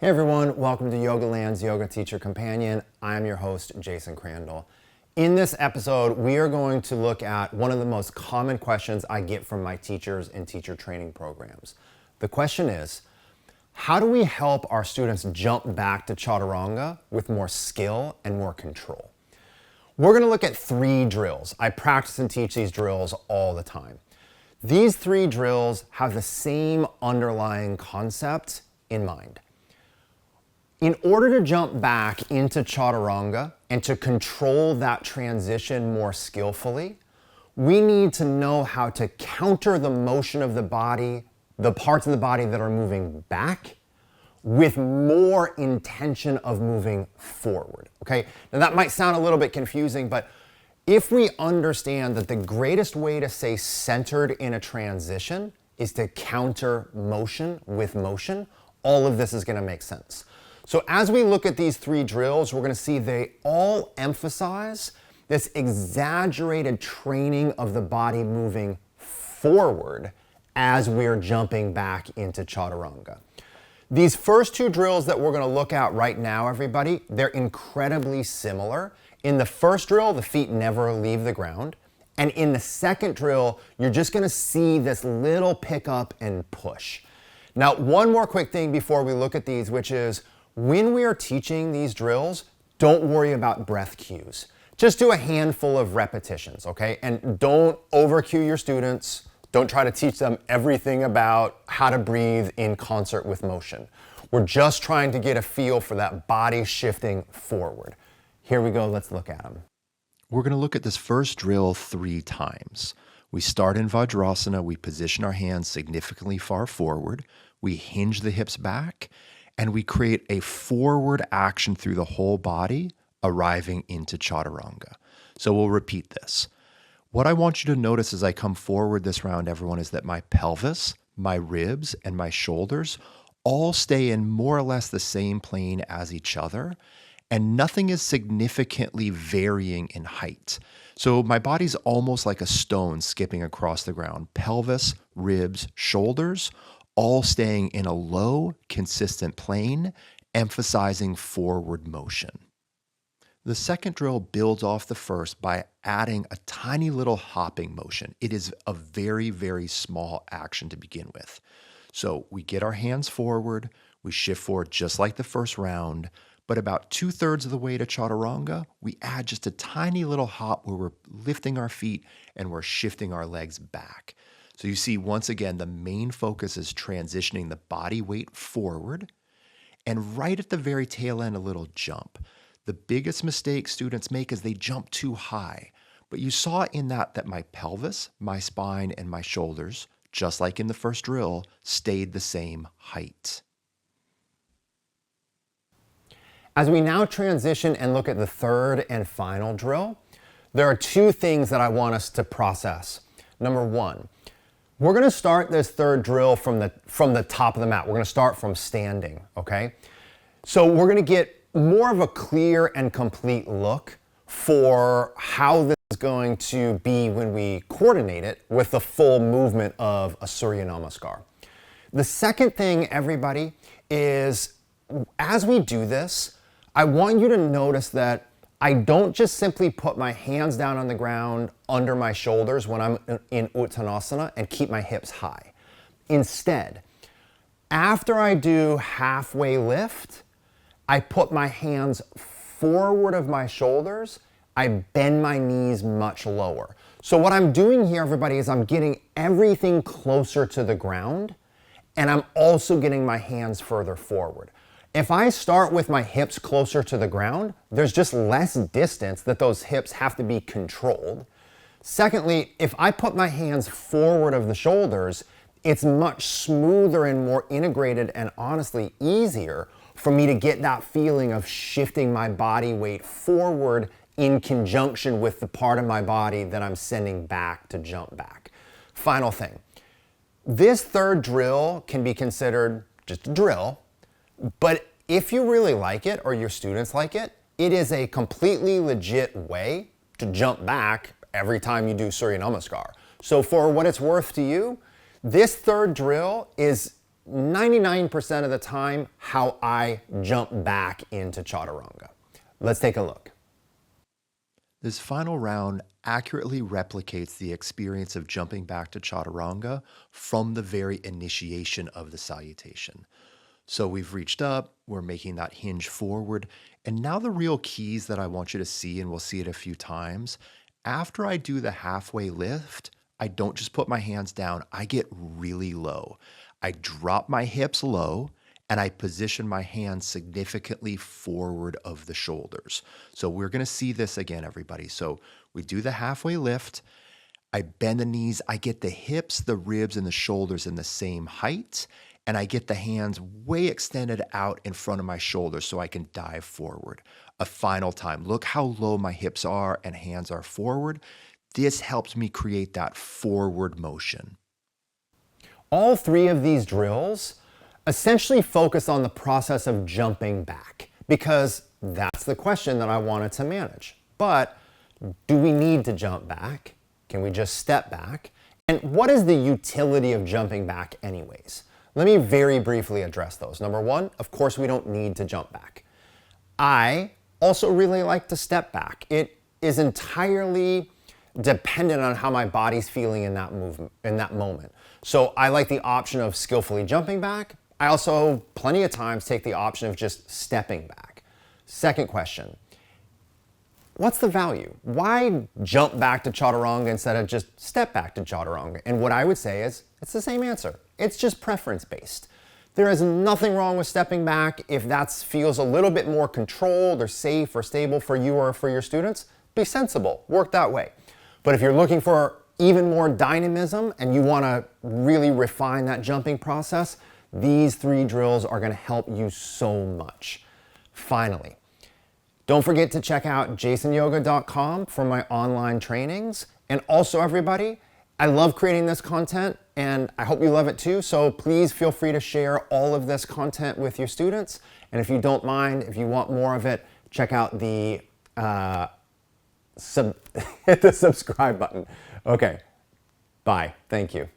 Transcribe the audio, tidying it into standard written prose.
Hey everyone, welcome to Yogaland's Yoga Teacher Companion. I'm your host, Jason Crandall. In this episode, we are going to look at one of the most common questions I get from my teachers in teacher training programs. The question is, how do we help our students jump back to Chaturanga with more skill and more control? We're going to look at 3 drills. I practice and teach these drills all the time. These 3 drills have the same underlying concept in mind. In order to jump back into Chaturanga and to control that transition more skillfully, we need to know how to counter the motion of the body, the parts of the body that are moving back, with more intention of moving forward, okay? Now that might sound a little bit confusing, but if we understand that the greatest way to stay centered in a transition is to counter motion with motion, all of this is gonna make sense. So as we look at these 3 drills, we're gonna see they all emphasize this exaggerated training of the body moving forward as we're jumping back into Chaturanga. These first 2 drills that we're gonna look at right now, everybody, they're incredibly similar. In the first drill, the feet never leave the ground. And in the second drill, you're just gonna see this little pickup and push. Now, one more quick thing before we look at these, which is, when we are teaching these drills, don't worry about breath cues. Just do a handful of repetitions, okay? And don't overcue your students. Don't try to teach them everything about how to breathe in concert with motion. We're just trying to get a feel for that body shifting forward. Here we go, let's look at them. We're going to look at this first drill 3 times. We start in Vajrasana, we position our hands significantly far forward, we hinge the hips back, and we create a forward action through the whole body, arriving into Chaturanga. So we'll repeat this. What I want you to notice as I come forward this round, everyone, is that my pelvis, my ribs, and my shoulders all stay in more or less the same plane as each other, and nothing is significantly varying in height. So my body's almost like a stone skipping across the ground. Pelvis, ribs, shoulders, all staying in a low, consistent plane, emphasizing forward motion. The second drill builds off the first by adding a tiny little hopping motion. It is a very, very small action to begin with. So we get our hands forward, we shift forward just like the first round, but about 2/3 of the way to Chaturanga, we add just a tiny little hop where we're lifting our feet and we're shifting our legs back. So you see, once again, the main focus is transitioning the body weight forward, and right at the very tail end, a little jump. The biggest mistake students make is they jump too high. But you saw in that my pelvis, my spine, and my shoulders, just like in the first drill, stayed the same height. As we now transition and look at the third and final drill, there are 2 things that I want us to process. Number 1, we're gonna start this third drill from the top of the mat. We're gonna start from standing, okay? So we're gonna get more of a clear and complete look for how this is going to be when we coordinate it with the full movement of a Surya Namaskar. The second thing, everybody, is as we do this, I want you to notice that I don't just simply put my hands down on the ground under my shoulders when I'm in Uttanasana and keep my hips high. Instead, after I do halfway lift, I put my hands forward of my shoulders, I bend my knees much lower. So what I'm doing here, everybody, is I'm getting everything closer to the ground, and I'm also getting my hands further forward. If I start with my hips closer to the ground, there's just less distance that those hips have to be controlled. Secondly, if I put my hands forward of the shoulders, it's much smoother and more integrated and honestly easier for me to get that feeling of shifting my body weight forward in conjunction with the part of my body that I'm sending back to jump back. Final thing, this third drill can be considered just a drill, but if you really like it or your students like it, it is a completely legit way to jump back every time you do Surya Namaskar. So for what it's worth to you, this third drill is 99% of the time how I jump back into Chaturanga. Let's take a look. This final round accurately replicates the experience of jumping back to Chaturanga from the very initiation of the salutation. So we've reached up, we're making that hinge forward, and now the real keys that I want you to see, and we'll see it a few times. After I do the halfway lift, I don't just put my hands down, I get really low. I drop my hips low, and I position my hands significantly forward of the shoulders. So we're gonna see this again, everybody. So we do the halfway lift, I bend the knees, I get the hips, the ribs, and the shoulders in the same height, and I get the hands way extended out in front of my shoulders so I can dive forward. A final time, look how low my hips are and hands are forward. This helps me create that forward motion. All three of these drills essentially focus on the process of jumping back, because that's the question that I wanted to manage. But do we need to jump back? Can we just step back? And what is the utility of jumping back anyways? Let me very briefly address those. Number one, of course, we don't need to jump back. I also really like to step back. It is entirely dependent on how my body's feeling in that moment. So I like the option of skillfully jumping back. I also plenty of times take the option of just stepping back. Second question, what's the value? Why jump back to Chaturanga instead of just step back to Chaturanga? And what I would say is, it's the same answer. It's just preference based. There is nothing wrong with stepping back. If that feels a little bit more controlled or safe or stable for you or for your students, be sensible, work that way. But if you're looking for even more dynamism and you wanna really refine that jumping process, these three drills are gonna help you so much. Finally, don't forget to check out jasonyoga.com for my online trainings. And also everybody, I love creating this content and I hope you love it too. So please feel free to share all of this content with your students. And if you don't mind, if you want more of it, check out the, hit the subscribe button. Okay, bye, thank you.